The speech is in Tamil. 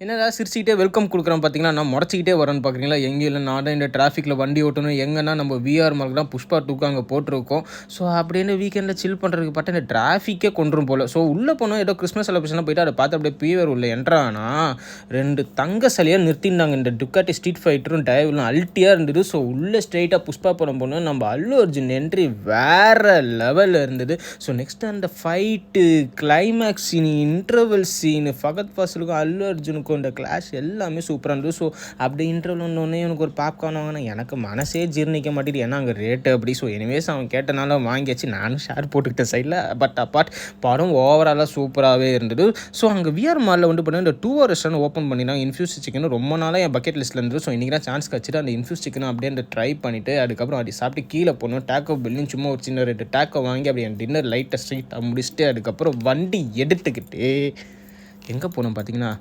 என்னடா சிரிச்சுக்கிட்டே வெல்கம் கொடுக்குறோம் பார்த்தீங்களா, நான் முடச்சிக்கிட்டே வரேன்னு பார்க்குறீங்களா? எங்கேயும் இல்லை, நான் தான் இந்த டிராஃபிக்கில் வண்டி ஓட்டணும். எங்கன்னா நம்ம விஆர் மார்க் தான் புஷ்பா 2க்கு அங்கே போட்டிருக்கோம். ஸோ அப்படின்னு வீக்கெண்டில் சில் பண்ணுறதுக்கு பார்த்தா இந்த டிராஃபிக்கே கொண்டுரும் போல். ஸோ உள்ளே போனோம், ஏதோ கிறிஸ்மஸ் செலிப்ரேஷன்லாம் போயிட்டு அதை பார்த்து அப்படியே பீவர் உள்ள என்ட்ரானா 2 தங்க சிலையாக நிறுத்திருந்தாங்க. இந்த டுக்காட்டி ஸ்ட்ரீட் ஃபைட்டரும் டயவிலும் அல்ட்டியாக இருந்தது. ஸோ உள்ளே ஸ்ட்ரெயிட்டாக புஷ்பா படம் போனோம். நம்ம அல்லு அர்ஜுன் என்ட்ரி வேறு லெவலில் இருந்தது. ஸோ நெக்ஸ்ட் அந்த fight climax scene, interval scene, Fahadh ஃபாசிலுக்கும் அல்லு அர்ஜுனுக்கும் இந்த கிளாஷ் எல்லாமே சூப்பராக இருந்தது. ஸோ அப்படி இன்டர்வல் வந்தோடனே எனக்கு ஒரு பாப்கார்ன் வாங்கினா எனக்கு மனசே ஜீர்ணிக்க மாட்டேது. ஏன்னா அங்கே ரேட்டு அப்படி. ஸோ எனிவேஸ் அவன் கேட்டனால வாங்கியாச்சு. நானும் ஷேர் போட்டுக்கிட்டேன் சைடில். பட் அப்பார்ட் படம் ஓவராலாக சூப்பராகவே இருந்தது. ஸோ அங்கே விஆர் மாலில் வந்து பார்த்தீங்கன்னா இந்த 2 ரெஸ்டாரண்ட் ஓப்பன் பண்ணினா இன்ஃப்யூஸ் சிக்கன் ரொம்ப நாளாக என் பக்கெட் லிஸ்ட்டில் இருந்தது. ஸோ இன்றைக்கி தான் சான்ஸ் கிடச்சிட்டு அந்த இன்ஃப்யூஸ் சிக்கனை அப்படியே அந்த ட்ரை பண்ணிவிட்டு அதுக்கப்புறம் அப்படி சாப்பிட்டு கீழே போகணும். டேக்கோ பில்லையும் சும்மா ஒரு சின்ன 2 டேக்கோ வாங்கி அப்படி என் டின்னர் லைட்டை ஸ்ட்ரீட்டாக முடிச்சுட்டு அதுக்கப்புறம் வண்டி எடுத்துக்கிட்டு எங்கே போனோம் பார்த்தீங்கன்னா